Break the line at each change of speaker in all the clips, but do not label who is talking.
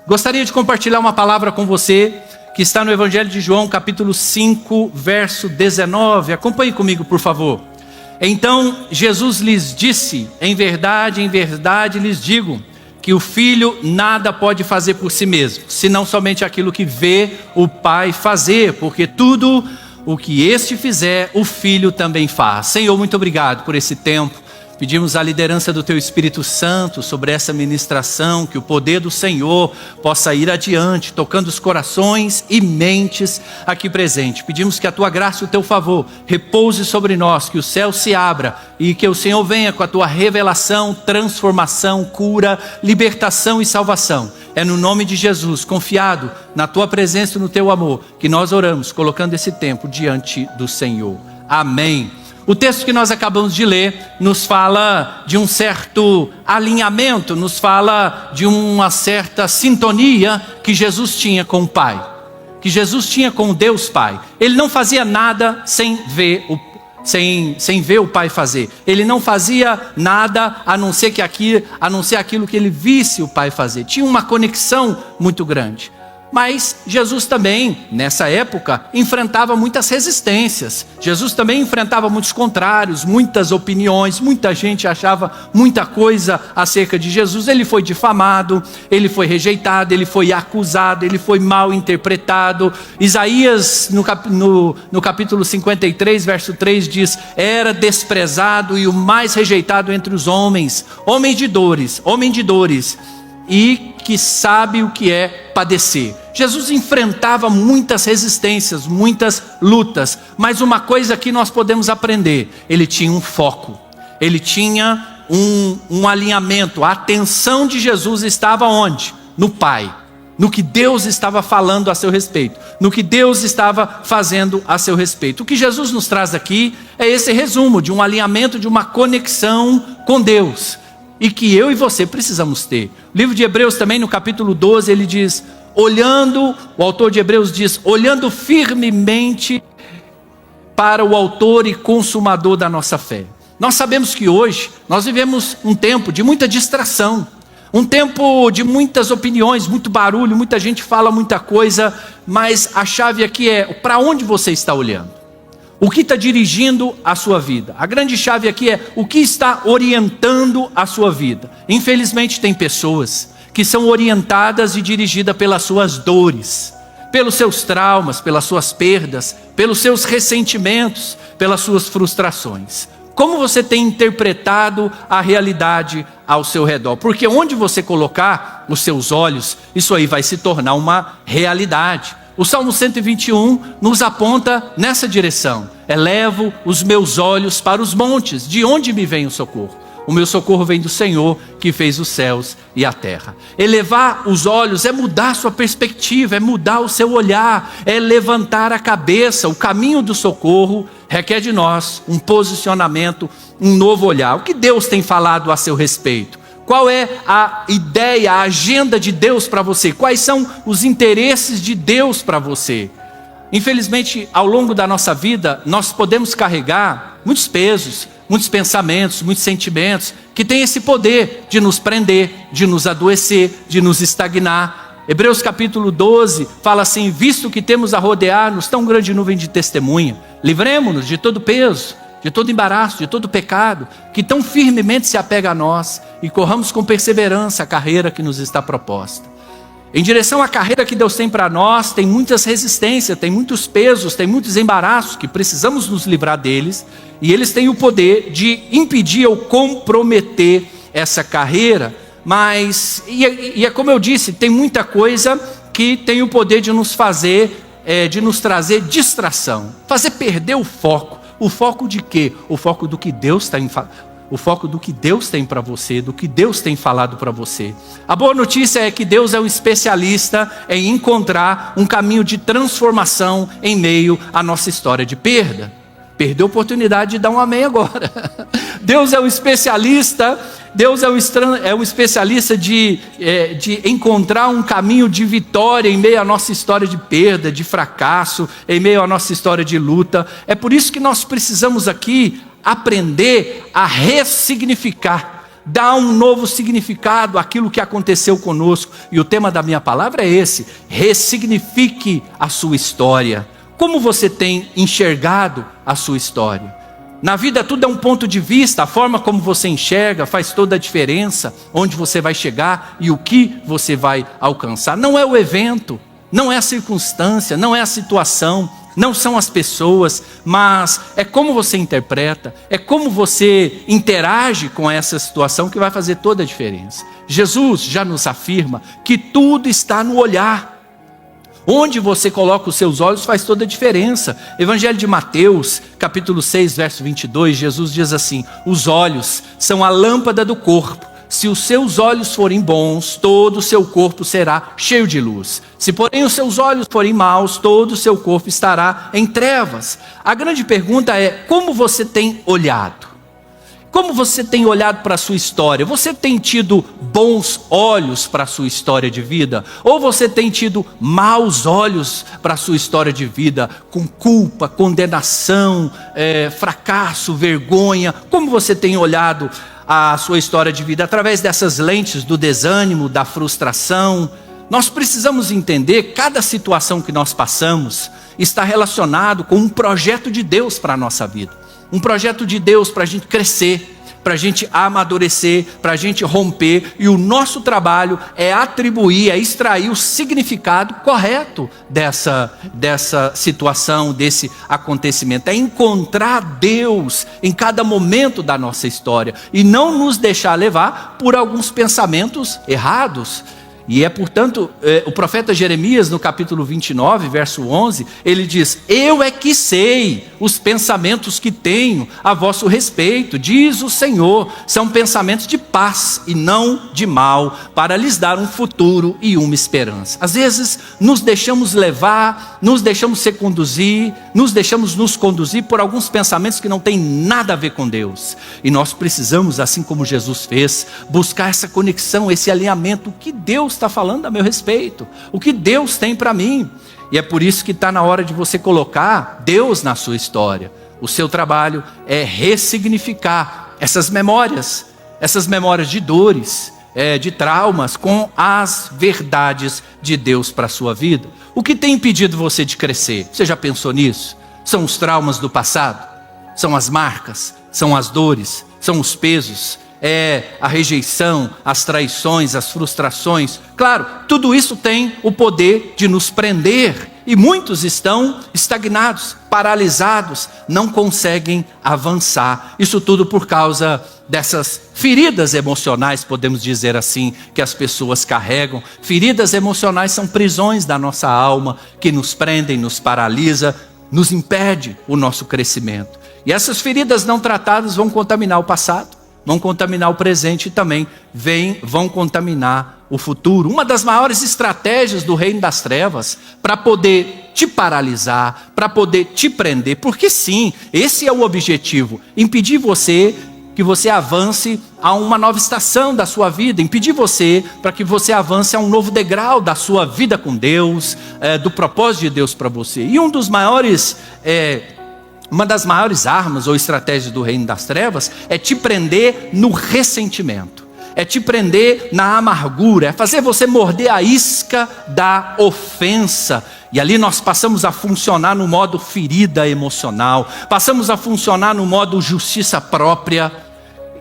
Gostaria de compartilhar uma palavra com você que está no Evangelho de João, capítulo 5, verso 19. Acompanhe comigo, por favor. Então Jesus lhes disse: em verdade lhes digo, que o Filho nada pode fazer por si mesmo, senão somente aquilo que vê o Pai fazer, porque tudo o que este fizer, o Filho também faz. Senhor, muito obrigado por esse tempo. Pedimos a liderança do Teu Espírito Santo sobre essa ministração, que o poder do Senhor possa ir adiante, tocando os corações e mentes aqui presentes. Pedimos que a Tua graça e o Teu favor repouse sobre nós, que o céu se abra e que o Senhor venha com a Tua revelação, transformação, cura, libertação e salvação. É no nome de Jesus, confiado na Tua presença e no Teu amor, que nós oramos, colocando esse tempo diante do Senhor. Amém. O texto que nós acabamos de ler nos fala de um certo alinhamento, nos fala de uma certa sintonia que Jesus tinha com o Pai, que Jesus tinha com Deus Pai. Ele não fazia nada sem ver o Pai fazer. Ele não fazia nada a não ser aquilo que ele visse o Pai fazer. Tinha uma conexão muito grande. Mas Jesus também, nessa época, enfrentava muitas resistências. Jesus também enfrentava muitos contrários, muitas opiniões. Muita gente achava muita coisa acerca de Jesus. Ele foi difamado, ele foi rejeitado, ele foi acusado, ele foi mal interpretado. Isaías, no capítulo 53, verso 3, diz: era desprezado e o mais rejeitado entre os homens, homem de dores, e que sabe o que é padecer. Jesus enfrentava muitas resistências, muitas lutas, mas uma coisa que nós podemos aprender: ele tinha um foco, ele tinha um alinhamento. A atenção de Jesus estava onde? No Pai, no que Deus estava falando a seu respeito, no que Deus estava fazendo a seu respeito. O que Jesus nos traz aqui é esse resumo de um alinhamento, de uma conexão com Deus, e que eu e você precisamos ter. O livro de Hebreus também, no capítulo 12, ele diz, o autor de Hebreus diz: olhando firmemente para o autor e consumador da nossa fé. Nós sabemos que hoje nós vivemos um tempo de muita distração, um tempo de muitas opiniões, muito barulho, muita gente fala muita coisa, mas a chave aqui é para onde você está olhando. O que está dirigindo a sua vida? A grande chave aqui é o que está orientando a sua vida. Infelizmente tem pessoas que são orientadas e dirigidas pelas suas dores, pelos seus traumas, pelas suas perdas, pelos seus ressentimentos, pelas suas frustrações. Como você tem interpretado a realidade ao seu redor? Porque onde você colocar os seus olhos, isso aí vai se tornar uma realidade. O Salmo 121 nos aponta nessa direção: elevo os meus olhos para os montes, de onde me vem o socorro? O meu socorro vem do Senhor, que fez os céus e a terra. Elevar os olhos é mudar sua perspectiva, é mudar o seu olhar, é levantar a cabeça. O caminho do socorro requer de nós um posicionamento, um novo olhar. O que Deus tem falado a seu respeito? Qual é a ideia, a agenda de Deus para você? Quais são os interesses de Deus para você? Infelizmente, ao longo da nossa vida, nós podemos carregar muitos pesos, muitos pensamentos, muitos sentimentos, que têm esse poder de nos prender, de nos adoecer, de nos estagnar. Hebreus capítulo 12 fala assim: visto que temos a rodear-nos tão grande nuvem de testemunha, livremo-nos de todo peso, de todo embaraço, de todo pecado, que tão firmemente se apega a nós, e corramos com perseverança a carreira que nos está proposta. Em direção à carreira que Deus tem para nós, tem muitas resistências, tem muitos pesos, tem muitos embaraços que precisamos nos livrar deles, e eles têm o poder de impedir ou comprometer essa carreira. Mas, e é como eu disse, tem muita coisa que tem o poder de nos fazer, de nos trazer distração, fazer perder o foco. O foco de quê? O foco do que Deus tem para você, do que Deus tem falado para você. A boa notícia é que Deus é um especialista em encontrar um caminho de transformação em meio à nossa história de perda. Perdeu a oportunidade de dar um amém agora. Deus é um especialista, de encontrar um caminho de vitória em meio à nossa história de perda, de fracasso, em meio à nossa história de luta. É por isso que nós precisamos aqui aprender a ressignificar dá um novo significado àquilo que aconteceu conosco. E o tema da minha palavra é esse: ressignifique a sua história. Como você tem enxergado a sua história? Na vida tudo é um ponto de vista, a forma como você enxerga faz toda a diferença, onde você vai chegar e o que você vai alcançar. Não é o evento, não é a circunstância, não é a situação, não são as pessoas, mas é como você interpreta, é como você interage com essa situação que vai fazer toda a diferença. Jesus já nos afirma que tudo está no olhar. Onde você coloca os seus olhos faz toda a diferença. Evangelho de Mateus, capítulo 6, verso 22, Jesus diz assim: os olhos são a lâmpada do corpo. Se os seus olhos forem bons, todo o seu corpo será cheio de luz. Se porém os seus olhos forem maus, todo o seu corpo estará em trevas. A grande pergunta é: como você tem olhado? Como você tem olhado para a sua história? Você tem tido bons olhos para a sua história de vida? Ou você tem tido maus olhos para a sua história de vida? Com culpa, condenação, fracasso, vergonha? Como você tem olhado a sua história de vida? Através dessas lentes do desânimo, da frustração? Nós precisamos entender que cada situação que nós passamos está relacionado com um projeto de Deus para a nossa vida. Um projeto de Deus para a gente crescer, para a gente amadurecer, para a gente romper. E o nosso trabalho é atribuir, é extrair o significado correto dessa situação, desse acontecimento. É encontrar Deus em cada momento da nossa história e não nos deixar levar por alguns pensamentos errados. E portanto, o profeta Jeremias, no capítulo 29, verso 11, ele diz: eu é que sei os pensamentos que tenho a vosso respeito, diz o Senhor, são pensamentos de paz e não de mal, para lhes dar um futuro e uma esperança. Às vezes nos deixamos levar, nos deixamos nos conduzir por alguns pensamentos que não têm nada a ver com Deus. E nós precisamos, assim como Jesus fez, buscar essa conexão, esse alinhamento. O que Deus está falando a meu respeito? O que Deus tem para mim? E é por isso que está na hora de você colocar Deus na sua história. O seu trabalho é ressignificar essas memórias de dores, de traumas, com as verdades de Deus para a sua vida. O que tem impedido você de crescer? Você já pensou nisso? São os traumas do passado? São as marcas? São as dores? São os pesos? A rejeição, as traições, as frustrações? Claro, tudo isso tem o poder de nos prender. E muitos estão estagnados, paralisados, não conseguem avançar. Isso tudo por causa dessas feridas emocionais, podemos dizer assim, que as pessoas carregam. Feridas emocionais são prisões da nossa alma, que nos prendem, nos paralisa, nos impede o nosso crescimento. E essas feridas não tratadas vão contaminar o passado, vão contaminar o presente e também vão contaminar o futuro. Uma das maiores estratégias do reino das trevas para poder te paralisar, para poder te prender, porque sim, esse é o objetivo: impedir que você avance a uma nova estação da sua vida, impedir para que você avance a um novo degrau da sua vida com Deus, do propósito de Deus para você. E uma das maiores armas ou estratégias do reino das trevas é te prender no ressentimento, é te prender na amargura, é fazer você morder a isca da ofensa. E ali nós passamos a funcionar no modo ferida emocional, passamos a funcionar no modo justiça própria.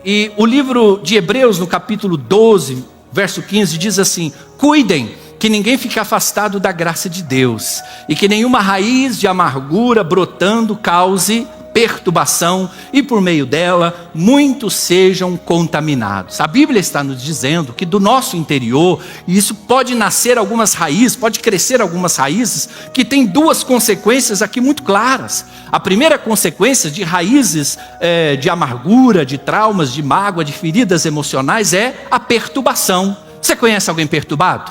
E o livro de Hebreus, no capítulo 12, verso 15, diz assim: cuidem que ninguém fique afastado da graça de Deus, e que nenhuma raiz de amargura brotando cause perturbação, e por meio dela muitos sejam contaminados. A Bíblia está nos dizendo que do nosso interior, e isso pode nascer algumas raízes, pode crescer algumas raízes, que tem duas consequências aqui muito claras. A primeira consequência de raízes de amargura, de traumas, de mágoa, de feridas emocionais é a perturbação. Você conhece alguém perturbado?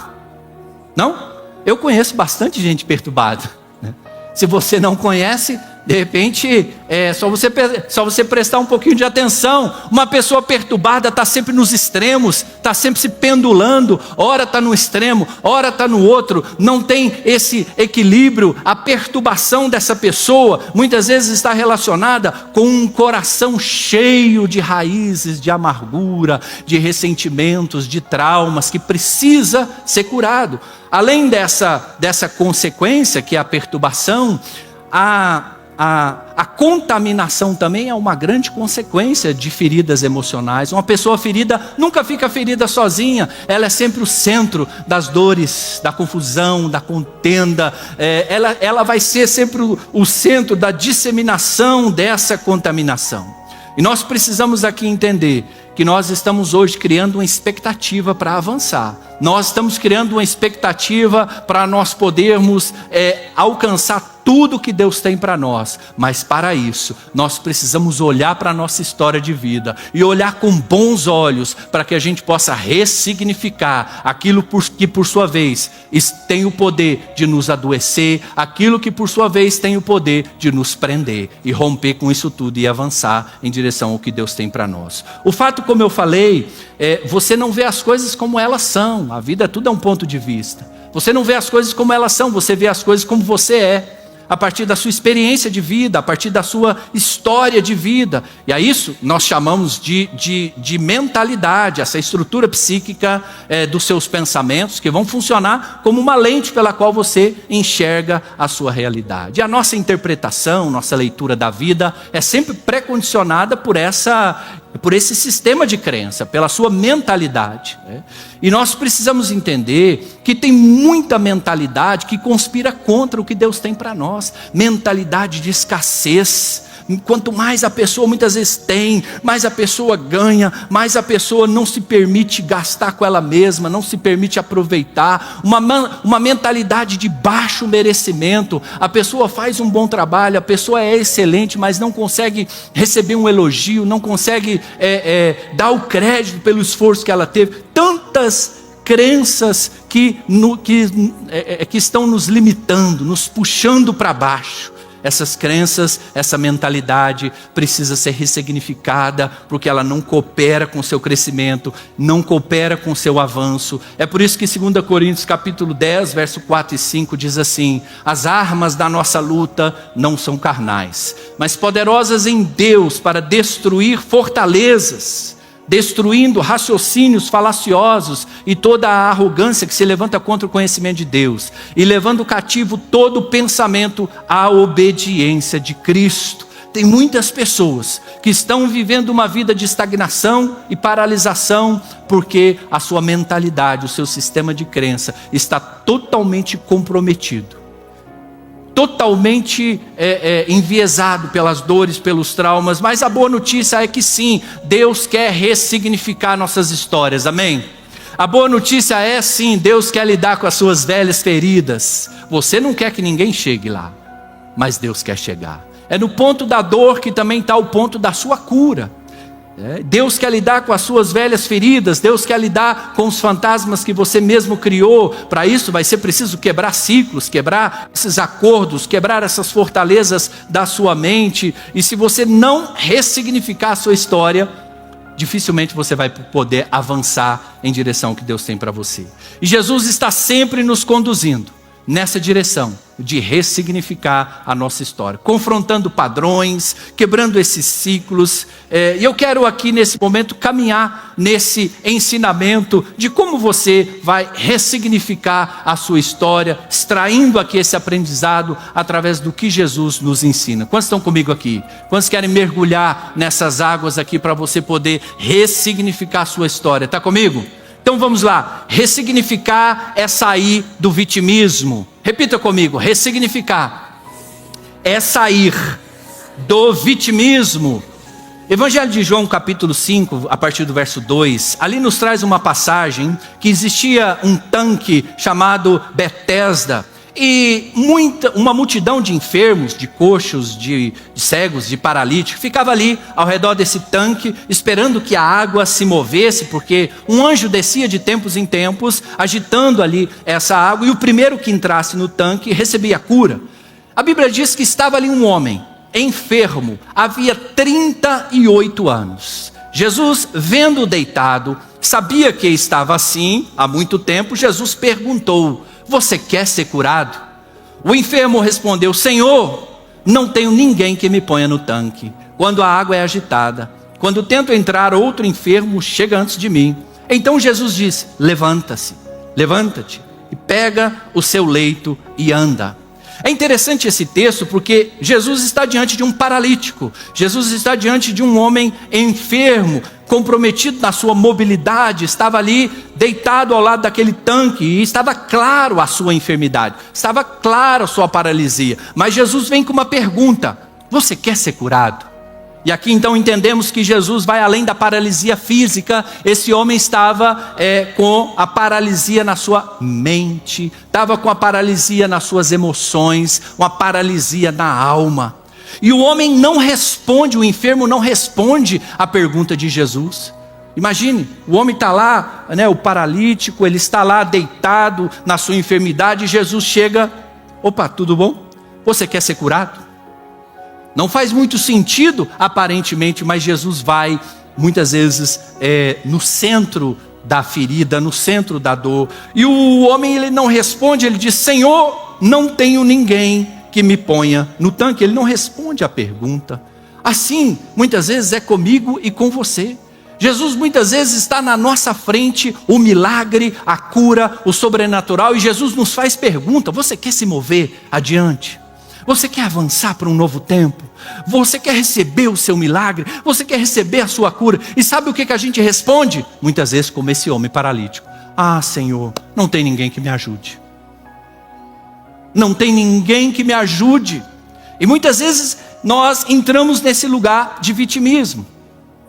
Não? Eu conheço bastante gente perturbada. Se você não conhece, De repente, só você prestar um pouquinho de atenção. Uma pessoa perturbada está sempre nos extremos, está sempre se pendulando, ora está no extremo, ora está no outro, não tem esse equilíbrio. A perturbação dessa pessoa muitas vezes está relacionada com um coração cheio de raízes de amargura, de ressentimentos, de traumas, que precisa ser curado. Além dessa consequência, que é a perturbação, a contaminação também é uma grande consequência de feridas emocionais. Uma pessoa ferida nunca fica ferida sozinha, ela é sempre o centro das dores, da confusão, da contenda. Ela vai ser sempre o centro da disseminação dessa contaminação. E nós precisamos aqui entender que nós estamos hoje criando uma expectativa para avançar. Nós estamos criando uma expectativa para nós podermos alcançar tudo que Deus tem para nós. Mas para isso, nós precisamos olhar para a nossa história de vida e olhar com bons olhos para que a gente possa ressignificar aquilo que por sua vez tem o poder de nos adoecer, aquilo que por sua vez tem o poder de nos prender, e romper com isso tudo e avançar em direção ao que Deus tem para nós. O fato, como eu falei, você não vê as coisas como elas são. A vida tudo é um ponto de vista. Você não vê as coisas como elas são, você vê as coisas como você é, a partir da sua experiência de vida, a partir da sua história de vida. E a isso nós chamamos de mentalidade, essa estrutura psíquica dos seus pensamentos, que vão funcionar como uma lente pela qual você enxerga a sua realidade. E a nossa interpretação, nossa leitura da vida é sempre pré-condicionada por esse sistema de crença, pela sua mentalidade. E nós precisamos entender que tem muita mentalidade que conspira contra o que Deus tem para nós. Mentalidade de escassez. Quanto mais a pessoa muitas vezes tem, mais a pessoa ganha, mais a pessoa não se permite gastar com ela mesma, não se permite aproveitar. Uma mentalidade de baixo merecimento. A pessoa faz um bom trabalho, a pessoa é excelente, mas não consegue receber um elogio, não consegue dar o crédito pelo esforço que ela teve. Tantas crenças que estão nos limitando, nos puxando para baixo. Essas crenças, essa mentalidade precisa ser ressignificada, porque ela não coopera com o seu crescimento, não coopera com o seu avanço. É por isso que 2 Coríntios capítulo 10, verso 4 e 5 diz assim: as armas da nossa luta não são carnais, mas poderosas em Deus para destruir fortalezas, destruindo raciocínios falaciosos e toda a arrogância que se levanta contra o conhecimento de Deus, e levando cativo todo pensamento à obediência de Cristo. Tem muitas pessoas que estão vivendo uma vida de estagnação e paralisação, porque a sua mentalidade, o seu sistema de crença está totalmente comprometido, totalmente enviesado pelas dores, pelos traumas. Mas a boa notícia é que sim, Deus quer ressignificar nossas histórias, amém? A boa notícia é sim, Deus quer lidar com as suas velhas feridas. Você não quer que ninguém chegue lá, mas Deus quer chegar. É no ponto da dor que também está o ponto da sua cura. Deus quer lidar com as suas velhas feridas, Deus quer lidar com os fantasmas que você mesmo criou. Para isso vai ser preciso quebrar ciclos, quebrar esses acordos, quebrar essas fortalezas da sua mente. E se você não ressignificar a sua história, dificilmente você vai poder avançar em direção ao que Deus tem para você. E Jesus está sempre nos conduzindo nessa direção de ressignificar a nossa história, confrontando padrões, quebrando esses ciclos. E eu quero aqui nesse momento caminhar nesse ensinamento de como você vai ressignificar a sua história, extraindo aqui esse aprendizado através do que Jesus nos ensina. Quantos estão comigo aqui? Quantos querem mergulhar nessas águas aqui para você poder ressignificar a sua história? Está comigo? Então vamos lá, ressignificar é sair do vitimismo. Repita comigo, ressignificar é sair do vitimismo. Evangelho de João capítulo 5, a partir do verso 2, ali nos traz uma passagem que existia um tanque chamado Betesda. E uma multidão de enfermos, de coxos, de cegos, de paralíticos, ficava ali ao redor desse tanque, esperando que a água se movesse, porque um anjo descia de tempos em tempos, agitando ali essa água, e o primeiro que entrasse no tanque recebia a cura. A Bíblia diz que estava ali um homem enfermo havia 38 anos. Jesus, vendo-o deitado, sabia que estava assim há muito tempo. Jesus perguntou: você quer ser curado? O enfermo respondeu: Senhor, não tenho ninguém que me ponha no tanque quando a água é agitada. Quando tento entrar, outro enfermo chega antes de mim. Então Jesus disse: levanta-te e pega o seu leito e anda. É interessante esse texto porque Jesus está diante de um paralítico. Jesus está diante de um homem enfermo, comprometido na sua mobilidade. Estava ali deitado ao lado daquele tanque e estava claro a sua enfermidade, estava claro a sua paralisia. Mas Jesus vem com uma pergunta: você quer ser curado? E aqui então entendemos que Jesus vai além da paralisia física. Esse homem estava com a paralisia na sua mente, estava com a paralisia nas suas emoções, uma paralisia na alma. E o homem não responde, o enfermo não responde à pergunta de Jesus. Imagine, o homem está lá, o paralítico, ele está lá deitado na sua enfermidade, e Jesus chega: opa, tudo bom? Você quer ser curado? Não faz muito sentido aparentemente, mas Jesus vai muitas vezes no centro da ferida, no centro da dor. E o homem, ele não responde, ele diz: Senhor, não tenho ninguém que me ponha no tanque. Ele não responde à pergunta. Assim, muitas vezes é comigo e com você. Jesus muitas vezes está na nossa frente, o milagre, a cura, o sobrenatural, e Jesus nos faz pergunta: você quer se mover adiante? Você quer avançar para um novo tempo? Você quer receber o seu milagre? Você quer receber a sua cura? E sabe o que a gente responde? Muitas vezes como esse homem paralítico: ah, Senhor, não tem ninguém que me ajude. Não tem ninguém que me ajude. E muitas vezes nós entramos nesse lugar de vitimismo.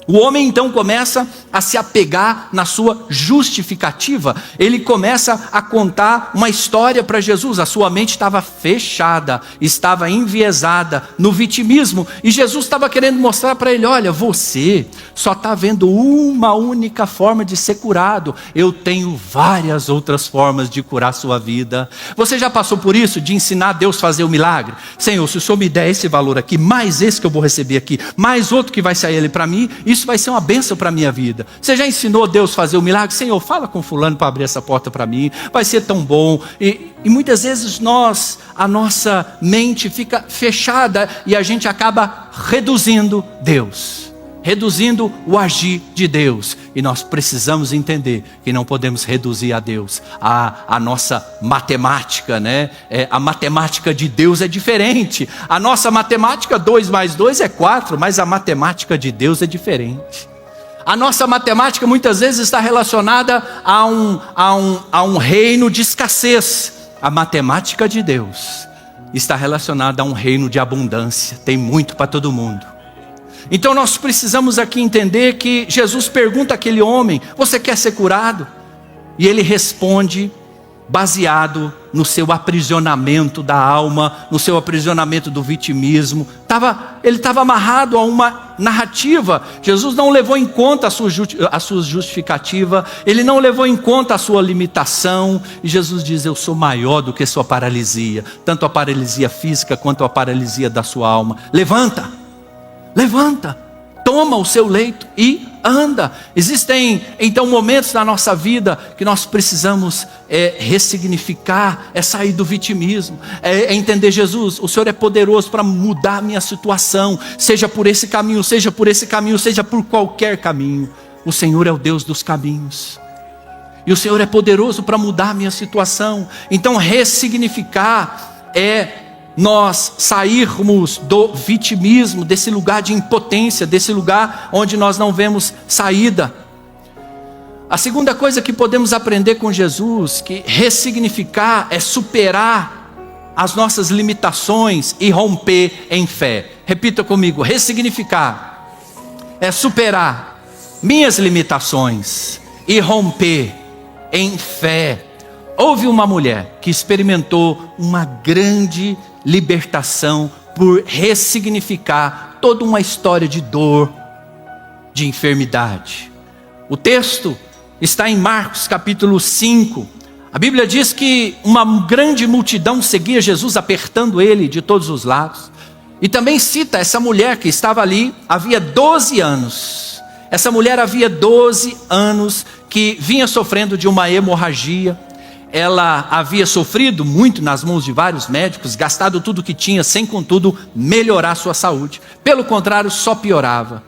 O homem então começa a se apegar na sua justificativa. Ele começa a contar uma história para Jesus. A sua mente estava fechada, estava enviesada no vitimismo. E Jesus estava querendo mostrar para ele: olha, você só está vendo uma única forma de ser curado. Eu tenho várias outras formas de curar a sua vida. Você já passou por isso, de ensinar Deus a fazer o milagre? Senhor, se o Senhor me der esse valor aqui, mais esse que eu vou receber aqui, mais outro que vai sair ali para mim, isso vai ser uma bênção para a minha vida. Você já ensinou Deus a fazer o milagre? Senhor, fala com fulano para abrir essa porta para mim, vai ser tão bom. E muitas vezes a nossa mente fica fechada e a gente acaba reduzindo Deus, reduzindo o agir de Deus. E nós precisamos entender que não podemos reduzir a Deus a nossa matemática, a matemática de Deus é diferente. A nossa matemática, 2 mais 2 é 4, mas a matemática de Deus é diferente. A nossa matemática muitas vezes está relacionada a um reino de escassez. A matemática de Deus está relacionada a um reino de abundância. Tem muito para todo mundo. Então nós precisamos aqui entender que Jesus pergunta àquele homem: você quer ser curado? E ele responde baseado no seu aprisionamento da alma, no seu aprisionamento do vitimismo. Ele estava amarrado a uma narrativa. Jesus não levou em conta a sua justificativa, ele não levou em conta a sua limitação. E Jesus diz: eu sou maior do que sua paralisia, tanto a paralisia física quanto a paralisia da sua alma. Levanta, toma o seu leito e anda. Existem então momentos na nossa vida que nós precisamos ressignificar, sair do vitimismo, entender: Jesus, o Senhor é poderoso para mudar a minha situação, seja por esse caminho, seja por qualquer caminho. O Senhor é o Deus dos caminhos, e o Senhor é poderoso para mudar a minha situação. Então ressignificar nós sairmos do vitimismo, desse lugar de impotência, desse lugar onde nós não vemos saída. A segunda coisa que podemos aprender com Jesus, que ressignificar é superar as nossas limitações e romper em fé. Repita comigo: ressignificar é superar minhas limitações e romper em fé. Houve uma mulher que experimentou uma grande libertação por ressignificar toda uma história de dor, de enfermidade. O texto está em Marcos capítulo 5. A Bíblia diz que uma grande multidão seguia Jesus, apertando ele de todos os lados. E também cita essa mulher que estava ali havia 12 anos. Essa mulher havia 12 anos que vinha sofrendo de uma hemorragia. Ela havia sofrido muito nas mãos de vários médicos, gastado tudo que tinha, sem contudo melhorar sua saúde. Pelo contrário, só piorava.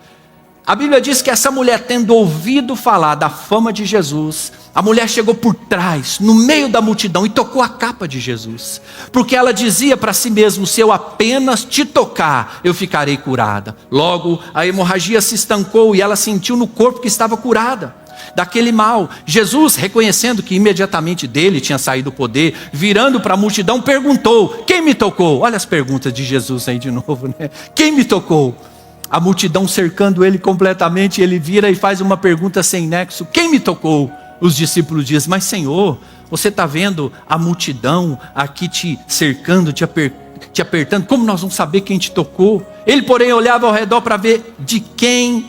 A Bíblia diz que essa mulher, tendo ouvido falar da fama de Jesus, a mulher chegou por trás, no meio da multidão, e tocou a capa de Jesus. Porque ela dizia para si mesma: se eu apenas te tocar, eu ficarei curada. Logo, a hemorragia se estancou e ela sentiu no corpo que estava curada daquele mal. Jesus, reconhecendo que imediatamente dele tinha saído o poder, virando para a multidão, perguntou: quem me tocou? Olha as perguntas de Jesus aí de novo, né? Quem me tocou? A multidão cercando ele completamente, ele vira e faz uma pergunta sem nexo: quem me tocou? Os discípulos dizem: mas Senhor, você está vendo a multidão aqui te cercando, te apertando, como nós vamos saber quem te tocou? Ele, porém, olhava ao redor para ver de quem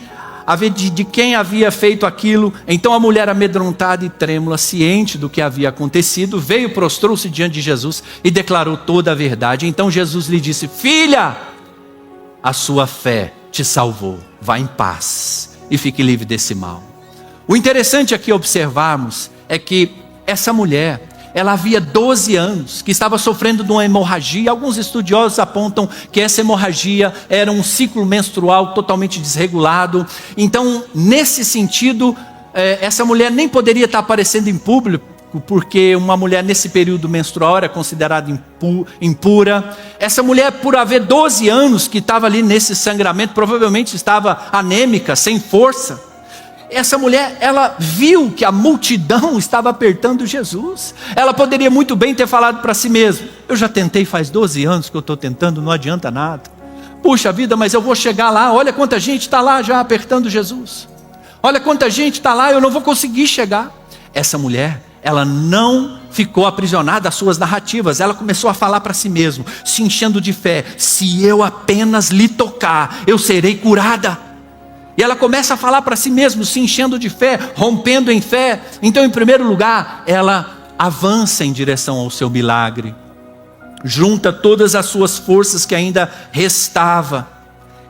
havia feito aquilo. Então a mulher, amedrontada e trêmula, ciente do que havia acontecido, veio, prostrou-se diante de Jesus e declarou toda a verdade. Então Jesus lhe disse: filha, a sua fé te salvou, vá em paz e fique livre desse mal. O interessante aqui observarmos é que essa mulher, ela havia 12 anos que estava sofrendo de uma hemorragia. Alguns estudiosos apontam que essa hemorragia era um ciclo menstrual totalmente desregulado. Então, nesse sentido, essa mulher nem poderia estar aparecendo em público, porque uma mulher nesse período menstrual era considerada impura. Essa mulher, por haver 12 anos que estava ali nesse sangramento, provavelmente estava anêmica, sem força. Essa mulher, ela viu que a multidão estava apertando Jesus. Ela poderia muito bem ter falado para si mesma: eu já tentei, faz 12 anos que eu estou tentando, não adianta nada. Puxa vida, mas eu vou chegar lá, olha quanta gente está lá já apertando Jesus. Olha quanta gente está lá, eu não vou conseguir chegar. Essa mulher, ela não ficou aprisionada às suas narrativas. Ela começou a falar para si mesma, se enchendo de fé: se eu apenas lhe tocar, eu serei curada. E ela começa a falar para si mesma, se enchendo de fé, rompendo em fé. Então, em primeiro lugar, ela avança em direção ao seu milagre, junta todas as suas forças que ainda restava,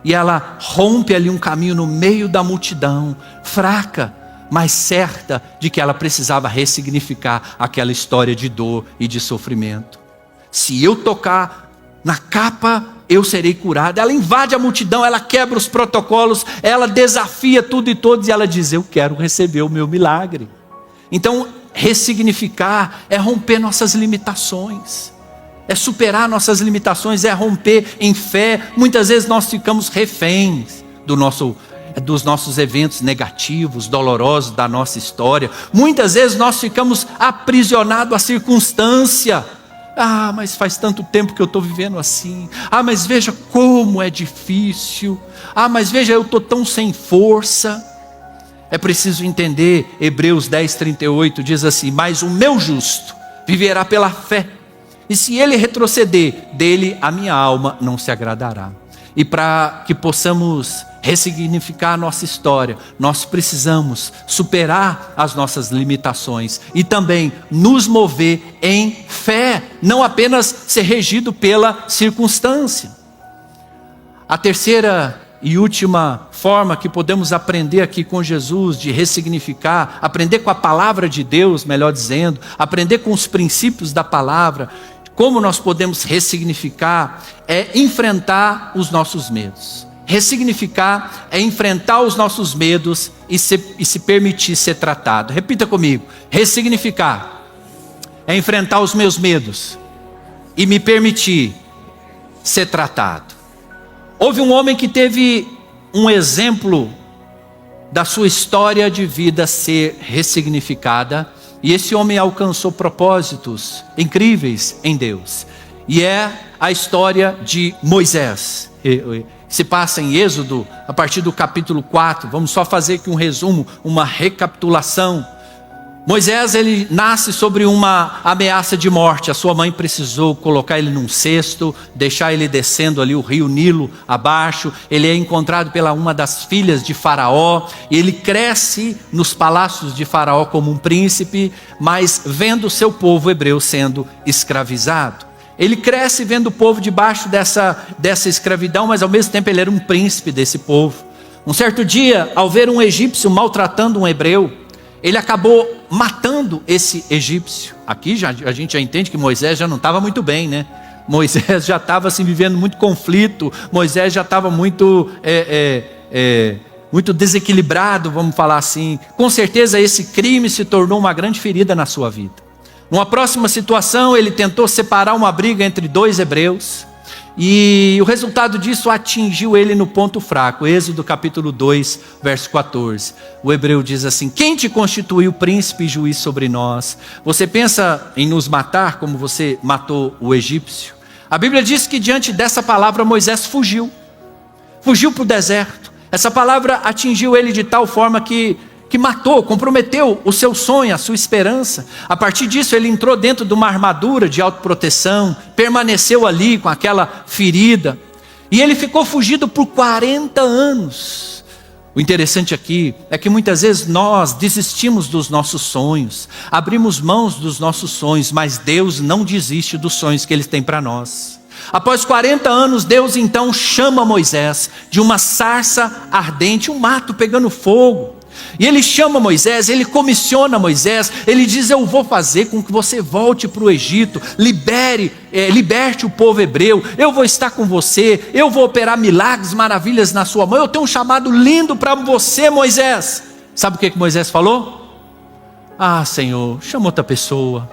e ela rompe ali um caminho no meio da multidão, fraca, mas certa de que ela precisava ressignificar aquela história de dor e de sofrimento. Se eu tocar na capa, eu serei curada. Ela invade a multidão, ela quebra os protocolos, ela desafia tudo e todos, e ela diz: eu quero receber o meu milagre. Então, ressignificar é romper nossas limitações, é superar nossas limitações, é romper em fé. Muitas vezes nós ficamos reféns dos nossos eventos negativos, dolorosos da nossa história. Muitas vezes nós ficamos aprisionados à circunstância. Ah, mas faz tanto tempo que eu estou vivendo assim. Ah, mas veja como é difícil. Ah, mas veja, eu estou tão sem força. É preciso entender, Hebreus 10:38 diz assim: mas o meu justo viverá pela fé, e se ele retroceder, dele a minha alma não se agradará. E para que possamos ressignificar a nossa história, nós precisamos superar as nossas limitações e também nos mover em fé, não apenas ser regido pela circunstância. A terceira e última forma que podemos aprender aqui com Jesus de ressignificar, aprender com a palavra de Deus, melhor dizendo, aprender com os princípios da palavra, como nós podemos ressignificar, é enfrentar os nossos medos. Ressignificar é enfrentar os nossos medos e se permitir ser tratado. Repita comigo: ressignificar é enfrentar os meus medos e me permitir ser tratado. Houve um homem que teve um exemplo da sua história de vida ser ressignificada, e esse homem alcançou propósitos incríveis em Deus. E é a história de Moisés. Se passa em Êxodo, a partir do capítulo 4. Vamos só fazer aqui um resumo, uma recapitulação. Moisés, ele nasce sobre uma ameaça de morte. A sua mãe precisou colocar ele num cesto, deixar ele descendo ali o rio Nilo abaixo. Ele é encontrado pela uma das filhas de Faraó, e ele cresce nos palácios de Faraó como um príncipe, mas vendo o seu povo hebreu sendo escravizado. Ele cresce vendo o povo debaixo dessa escravidão, mas ao mesmo tempo ele era um príncipe desse povo. Um certo dia, ao ver um egípcio maltratando um hebreu, ele acabou matando esse egípcio. Aqui a gente já entende que Moisés já não estava muito bem, né? Moisés já estava assim, vivendo muito conflito, Moisés já estava muito desequilibrado, vamos falar assim. Com certeza esse crime se tornou uma grande ferida na sua vida. Numa próxima situação, ele tentou separar uma briga entre dois hebreus, e o resultado disso atingiu ele no ponto fraco. Êxodo capítulo 2, verso 14. O hebreu diz assim: quem te constituiu príncipe e juiz sobre nós? Você pensa em nos matar como você matou o egípcio? A Bíblia diz que diante dessa palavra Moisés fugiu para o deserto. Essa palavra atingiu ele de tal forma que matou, comprometeu o seu sonho, a sua esperança. A partir disso ele entrou dentro de uma armadura de autoproteção, permaneceu ali com aquela ferida, e ele ficou fugido por 40 anos. O interessante aqui é que muitas vezes nós desistimos dos nossos sonhos, abrimos mãos dos nossos sonhos, mas Deus não desiste dos sonhos que Ele tem para nós. Após 40 anos, Deus então chama Moisés de uma sarça ardente, um mato pegando fogo. E ele chama Moisés, ele comissiona Moisés, ele diz: eu vou fazer com que você volte para o Egito, liberte o povo hebreu, eu vou estar com você, eu vou operar milagres, maravilhas na sua mão, eu tenho um chamado lindo para você, Moisés. Sabe o que Moisés falou? Ah, Senhor, chama outra pessoa,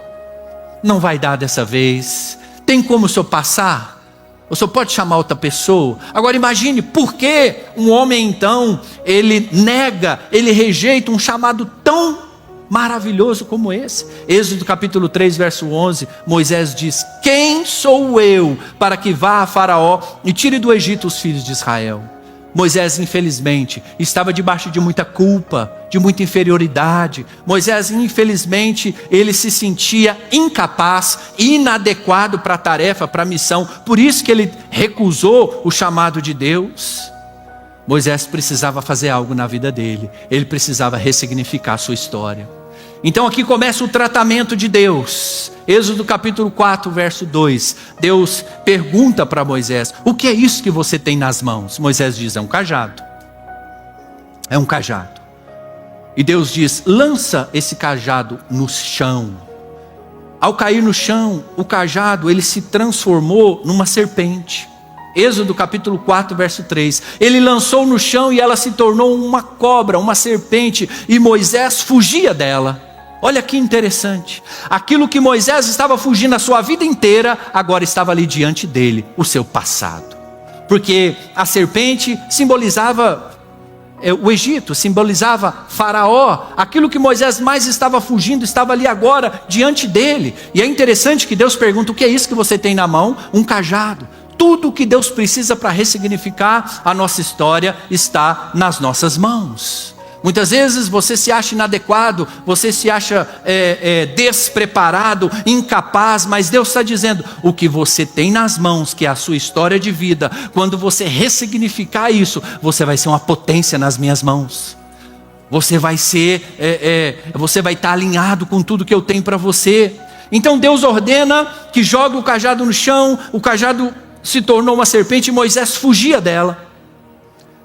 não vai dar dessa vez, tem como o Senhor passar? O Senhor pode chamar outra pessoa? Agora imagine, por que um homem então, ele nega, ele rejeita um chamado tão maravilhoso como esse? Êxodo capítulo 3, verso 11, Moisés diz: quem sou eu para que vá a Faraó e tire do Egito os filhos de Israel? Moisés, infelizmente, estava debaixo de muita culpa, de muita inferioridade. Moisés, infelizmente, ele se sentia incapaz, inadequado para a tarefa, para a missão. Por isso que ele recusou o chamado de Deus. Moisés precisava fazer algo na vida dele. Ele precisava ressignificar a sua história. Então aqui começa o tratamento de Deus. Êxodo capítulo 4, verso 2. Deus pergunta para Moisés: o que é isso que você tem nas mãos? Moisés diz: é um cajado. É um cajado. E Deus diz: lança esse cajado no chão. Ao cair no chão, o cajado ele se transformou numa serpente. Êxodo capítulo 4, verso 3. Ele lançou no chão e ela se tornou uma cobra, uma serpente, e Moisés fugia dela. Olha que interessante, aquilo que Moisés estava fugindo a sua vida inteira, agora estava ali diante dele, o seu passado. Porque a serpente simbolizava o Egito, simbolizava Faraó. Aquilo que Moisés mais estava fugindo, estava ali agora diante dele. E é interessante que Deus pergunta: o que é isso que você tem na mão? Um cajado. Tudo o que Deus precisa para ressignificar a nossa história está nas nossas mãos. Muitas vezes você se acha inadequado, você se acha despreparado, incapaz, mas Deus está dizendo: o que você tem nas mãos, que é a sua história de vida, quando você ressignificar isso, você vai ser uma potência nas minhas mãos. Você vai estar alinhado com tudo que eu tenho para você. Então Deus ordena que jogue o cajado no chão, o cajado se tornou uma serpente e Moisés fugia dela.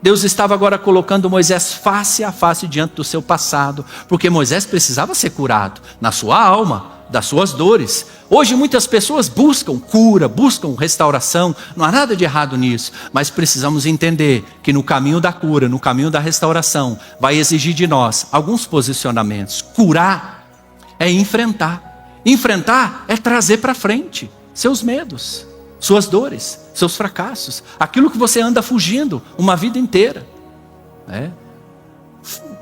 Deus estava agora colocando Moisés face a face diante do seu passado, porque Moisés precisava ser curado na sua alma, das suas dores. Hoje muitas pessoas buscam cura, buscam restauração, não há nada de errado nisso, mas precisamos entender que no caminho da cura, no caminho da restauração, vai exigir de nós alguns posicionamentos. Curar é enfrentar, enfrentar é trazer para frente seus medos, suas dores, seus fracassos, aquilo que você anda fugindo uma vida inteira.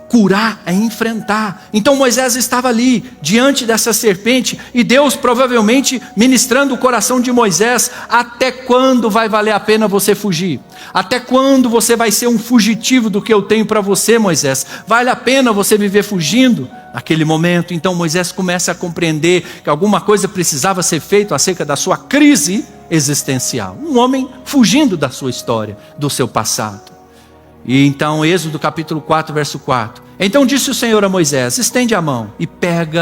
Curar é enfrentar. Então Moisés estava ali, diante dessa serpente, e Deus provavelmente ministrando o coração de Moisés: até quando vai valer a pena você fugir? Até quando você vai ser um fugitivo do que eu tenho para você, Moisés? Vale a pena você viver fugindo? Naquele momento, então Moisés começa a compreender que alguma coisa precisava ser feita acerca da sua crise existencial. Um homem fugindo da sua história, do seu passado. E então, Êxodo capítulo 4, verso 4. Então disse o Senhor a Moisés: estende a mão e pega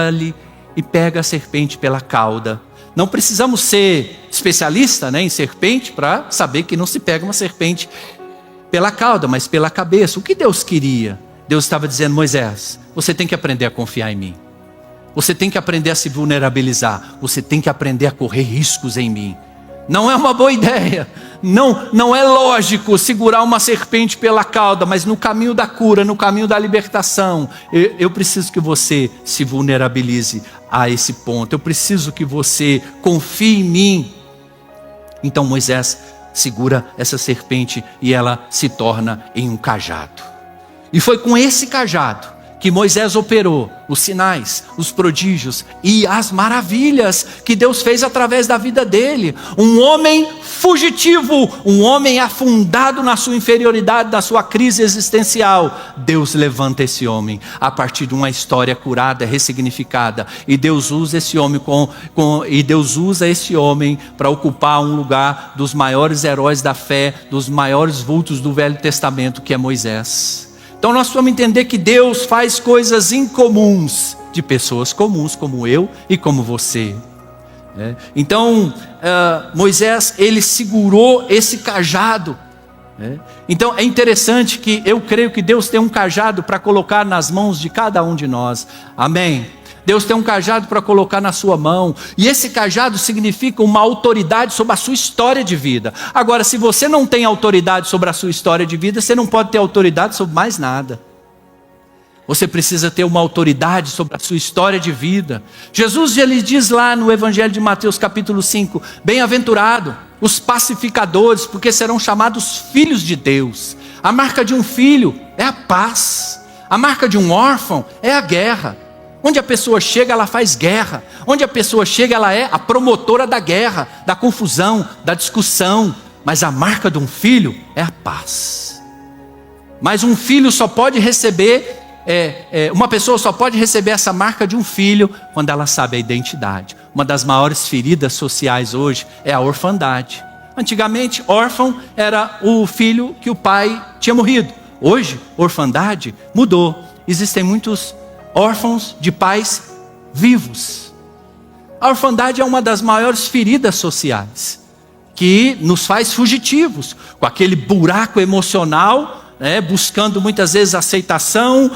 a serpente pela cauda. Não precisamos ser especialista, né, em serpente para saber que não se pega uma serpente pela cauda, mas pela cabeça. O que Deus queria? Deus estava dizendo: Moisés, você tem que aprender a confiar em mim. Você tem que aprender a se vulnerabilizar. Você tem que aprender a correr riscos em mim. Não é uma boa ideia. Não é lógico segurar uma serpente pela cauda, mas no caminho da cura, no caminho da libertação, eu preciso que você se vulnerabilize a esse ponto. Eu preciso que você confie em mim. Então Moisés segura essa serpente e ela se torna em um cajado. E foi com esse cajado que Moisés operou os sinais, os prodígios e as maravilhas que Deus fez através da vida dele. Um homem fugitivo, um homem afundado na sua inferioridade, na sua crise existencial. Deus levanta esse homem a partir de uma história curada, ressignificada. E Deus usa esse homem para ocupar um lugar dos maiores heróis da fé, dos maiores vultos do Velho Testamento, que é Moisés. Então nós vamos entender que Deus faz coisas incomuns de pessoas comuns como eu e como você. Então Moisés, ele segurou esse cajado. Então é interessante que eu creio que Deus tem um cajado para colocar nas mãos de cada um de nós. Amém? Deus tem um cajado para colocar na sua mão, e esse cajado significa uma autoridade sobre a sua história de vida. Agora, se você não tem autoridade sobre a sua história de vida, você não pode ter autoridade sobre mais nada. Você precisa ter uma autoridade sobre a sua história de vida. Jesus já lhe diz lá no Evangelho de Mateus capítulo 5, bem-aventurado os pacificadores, porque serão chamados filhos de Deus. A marca de um filho é a paz, a marca de um órfão é a guerra. Onde a pessoa chega, ela faz guerra. Onde a pessoa chega, ela é a promotora da guerra, da confusão, da discussão. Mas a marca de um filho é a paz. Mas um filho só pode receber, uma pessoa só pode receber essa marca de um filho quando ela sabe a identidade. Uma das maiores feridas sociais hoje é a orfandade. Antigamente, órfão era o filho que o pai tinha morrido. Hoje, orfandade mudou. Existem muitos órfãos de pais vivos. A orfandade é uma das maiores feridas sociais, que nos faz fugitivos, com aquele buraco emocional, buscando muitas vezes aceitação,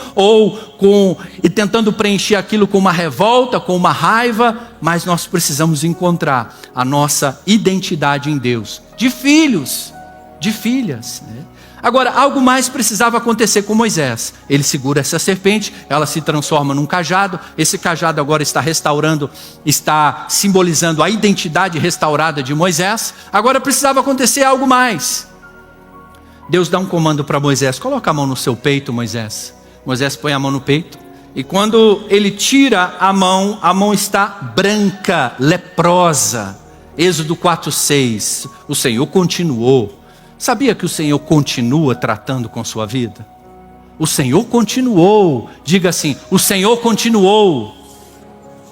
e tentando preencher aquilo com uma revolta, com uma raiva. Mas nós precisamos encontrar a nossa identidade em Deus, de filhos, de filhas, Agora, algo mais precisava acontecer com Moisés. Ele segura essa serpente, ela se transforma num cajado. Esse cajado agora está simbolizando a identidade restaurada de Moisés. Agora precisava acontecer algo mais. Deus dá um comando para Moisés: coloca a mão no seu peito, Moisés. Moisés põe a mão no peito, e quando ele tira a mão está branca, leprosa. Êxodo 4:6. O Senhor continuou. Sabia que o Senhor continua tratando com sua vida? O Senhor continuou. Diga assim: o Senhor continuou.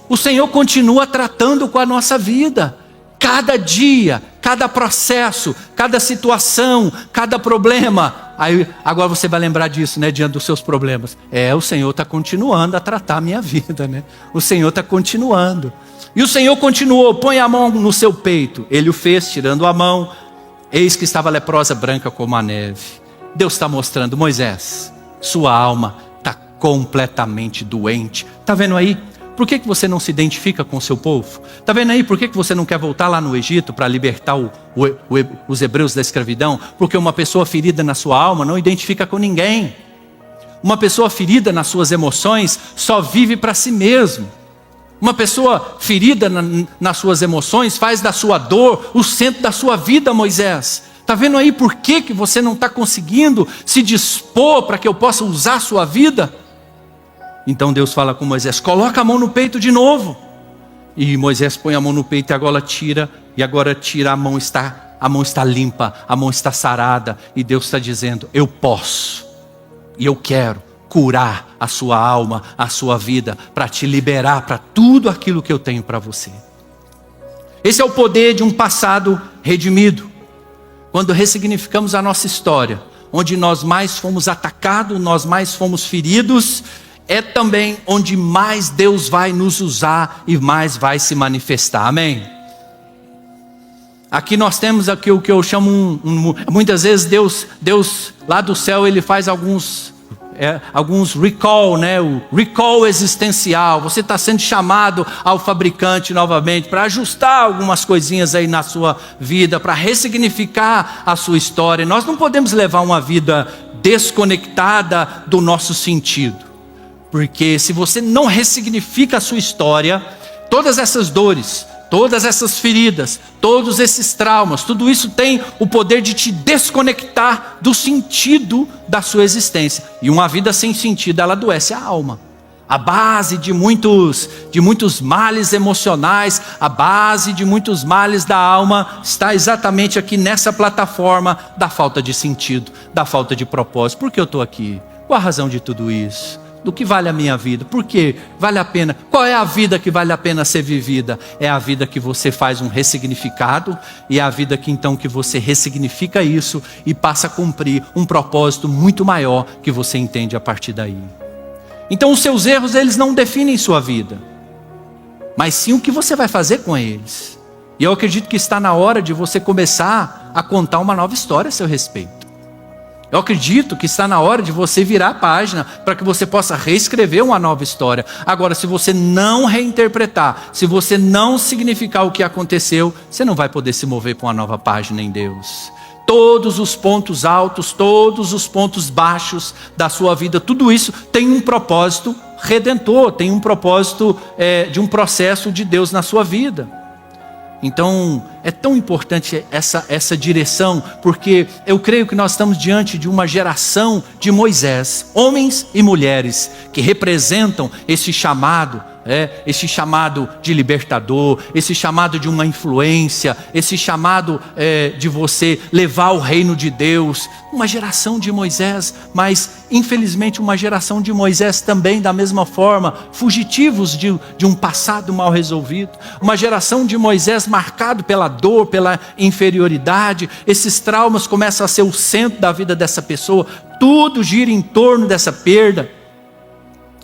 O Senhor continua tratando com a nossa vida. Cada dia, cada processo, cada situação, cada problema. Aí, agora você vai lembrar disso, diante dos seus problemas. O Senhor está continuando a tratar a minha vida, O Senhor está continuando. E o Senhor continuou: põe a mão no seu peito. Ele o fez, tirando a mão. Eis que estava leprosa, branca como a neve. Deus está mostrando: Moisés, sua alma está completamente doente. Está vendo aí? Por que você não se identifica com o seu povo? Está vendo aí por que você não quer voltar lá no Egito para libertar os hebreus da escravidão? Porque uma pessoa ferida na sua alma não identifica com ninguém. Uma pessoa ferida nas suas emoções só vive para si mesmo. Uma pessoa ferida nas suas emoções faz da sua dor o centro da sua vida, Moisés. Está vendo aí por que você não está conseguindo se dispor para que eu possa usar a sua vida? Então Deus fala com Moisés: coloca a mão no peito de novo. E Moisés põe a mão no peito e agora tira, a mão está limpa, a mão está sarada. E Deus está dizendo: eu posso e eu quero curar a sua alma, a sua vida, para te liberar para tudo aquilo que eu tenho para você. Esse é o poder de um passado redimido. Quando ressignificamos a nossa história, onde nós mais fomos atacados, nós mais fomos feridos, é também onde mais Deus vai nos usar e mais vai se manifestar. Amém? Aqui nós temos aqui o que eu chamo, muitas vezes Deus lá do céu, ele faz alguns recall, né? O recall existencial. Você está sendo chamado ao fabricante novamente para ajustar algumas coisinhas aí na sua vida, para ressignificar a sua história. Nós não podemos levar uma vida desconectada do nosso sentido, porque se você não ressignifica a sua história, todas essas dores, todas essas feridas, todos esses traumas, tudo isso tem o poder de te desconectar do sentido da sua existência. E uma vida sem sentido, ela adoece a alma. A base de muitos males emocionais, a base de muitos males da alma está exatamente aqui nessa plataforma da falta de sentido, da falta de propósito. Por que eu estou aqui? Qual a razão de tudo isso? Do que vale a minha vida? Por que vale a pena? Qual é a vida que vale a pena ser vivida? É a vida que você faz um ressignificado, e é a vida que então que você ressignifica isso e passa a cumprir um propósito muito maior que você entende a partir daí. Então os seus erros, eles não definem sua vida, mas sim o que você vai fazer com eles. E eu acredito que está na hora de você começar a contar uma nova história a seu respeito. Eu acredito que está na hora de você virar a página para que você possa reescrever uma nova história. Agora, se você não reinterpretar, se você não significar o que aconteceu, você não vai poder se mover para uma nova página em Deus. Todos os pontos altos, todos os pontos baixos da sua vida, tudo isso tem um propósito redentor, tem um propósito de um processo de Deus na sua vida. Então, é tão importante essa direção, porque eu creio que nós estamos diante de uma geração de Moisés, homens e mulheres, que representam esse chamado de libertador, esse chamado de uma influência, esse chamado de você levar o reino de Deus. Uma geração de Moisés, mas infelizmente uma geração de Moisés também da mesma forma, fugitivos de um passado mal resolvido. Uma geração de Moisés marcado pela dor, pela inferioridade. Esses traumas começam a ser o centro da vida dessa pessoa, tudo gira em torno dessa perda.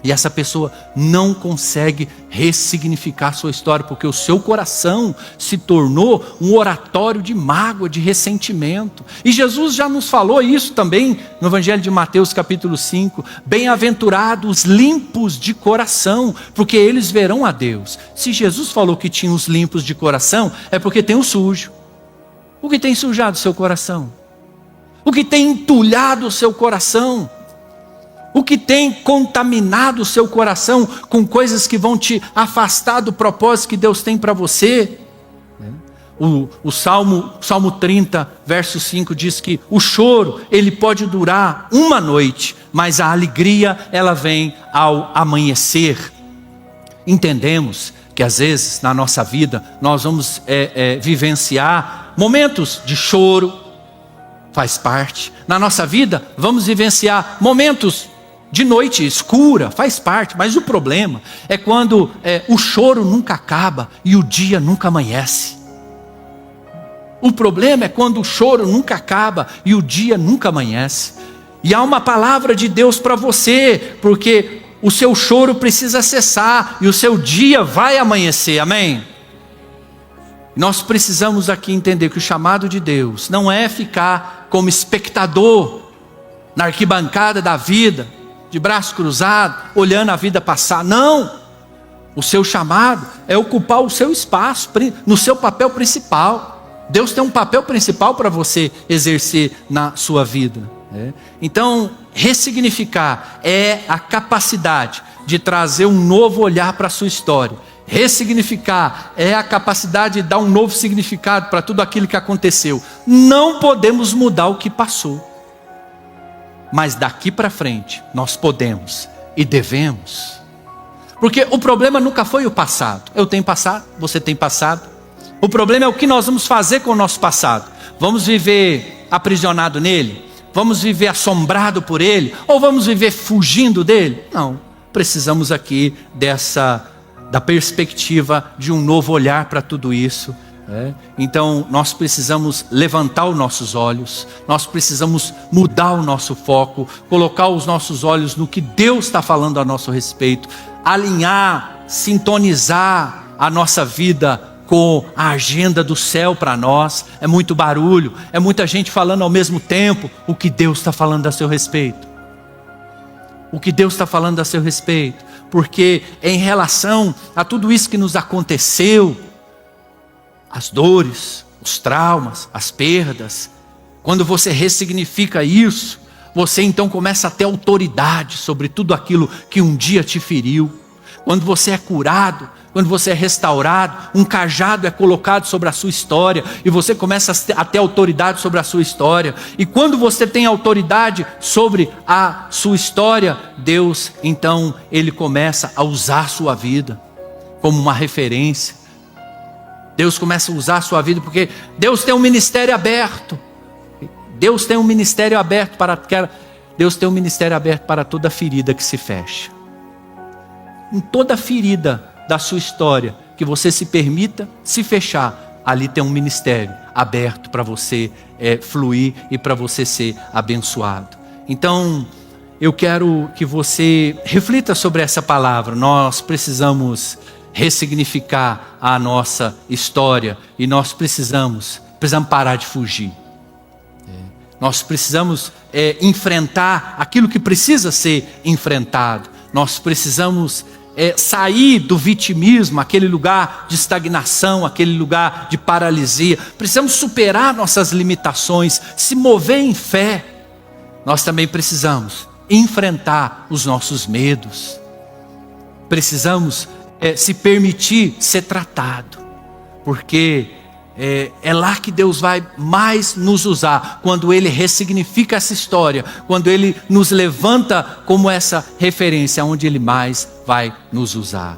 E essa pessoa não consegue ressignificar sua história, porque o seu coração se tornou um oratório de mágoa, de ressentimento. E Jesus já nos falou isso também no Evangelho de Mateus capítulo 5. Bem-aventurados os limpos de coração, porque eles verão a Deus. Se Jesus falou que tinha os limpos de coração, é porque tem o sujo. O que tem sujado o seu coração? O que tem entulhado o seu coração? O que tem contaminado o seu coração com coisas que vão te afastar do propósito que Deus tem para você? O Salmo 30, verso 5 diz que o choro, ele pode durar uma noite, mas a alegria, ela vem ao amanhecer. Entendemos que às vezes na nossa vida nós vamos vivenciar momentos de choro, faz parte. Na nossa vida vamos vivenciar momentos de noite escura, faz parte. Mas o problema é quando o choro nunca acaba e o dia nunca amanhece. O problema é quando o choro nunca acaba e o dia nunca amanhece. E há uma palavra de Deus para você, porque o seu choro precisa cessar e o seu dia vai amanhecer, amém? Nós precisamos aqui entender que o chamado de Deus não é ficar como espectador na arquibancada da vida, de braço cruzado, olhando a vida passar. Não! O seu chamado é ocupar o seu espaço, no seu papel principal. Deus tem um papel principal para você exercer na sua vida. Então, ressignificar é a capacidade de trazer um novo olhar para a sua história. Ressignificar é a capacidade de dar um novo significado para tudo aquilo que aconteceu. Não podemos mudar o que passou, mas daqui para frente nós podemos e devemos, porque o problema nunca foi o passado. Eu tenho passado, você tem passado. O problema é o que nós vamos fazer com o nosso passado. Vamos viver aprisionado nele? Vamos viver assombrado por ele? Ou vamos viver fugindo dele? Não, precisamos aqui da perspectiva de um novo olhar para tudo isso. Então nós precisamos levantar os nossos olhos, nós precisamos mudar o nosso foco, colocar os nossos olhos no que Deus está falando a nosso respeito, alinhar, sintonizar a nossa vida com a agenda do céu para nós. É muito barulho, é muita gente falando ao mesmo tempo. O que Deus está falando a seu respeito? O que Deus está falando a seu respeito? Porque em relação a tudo isso que nos aconteceu, as dores, os traumas, as perdas, quando você ressignifica isso, você então começa a ter autoridade sobre tudo aquilo que um dia te feriu. Quando você é curado, quando você é restaurado, um cajado é colocado sobre a sua história e você começa a ter autoridade sobre a sua história. E quando você tem autoridade sobre a sua história, Deus então ele começa a usar a sua vida como uma referência. Deus começa a usar a sua vida porque Deus tem um ministério aberto. Deus tem um ministério aberto para toda ferida que se fecha. Em toda ferida da sua história que você se permita se fechar, ali tem um ministério aberto para você fluir e para você ser abençoado. Então, eu quero que você reflita sobre essa palavra. Nós precisamos ressignificar a nossa história e nós precisamos parar de fugir. Nós precisamos enfrentar aquilo que precisa ser enfrentado. Nós precisamos sair do vitimismo, aquele lugar de estagnação, aquele lugar de paralisia. Precisamos superar nossas limitações, se mover em fé. Nós também precisamos enfrentar os nossos medos. Precisamos se permitir ser tratado, porque é lá que Deus vai mais nos usar, quando Ele ressignifica essa história, quando Ele nos levanta como essa referência, onde Ele mais vai nos usar.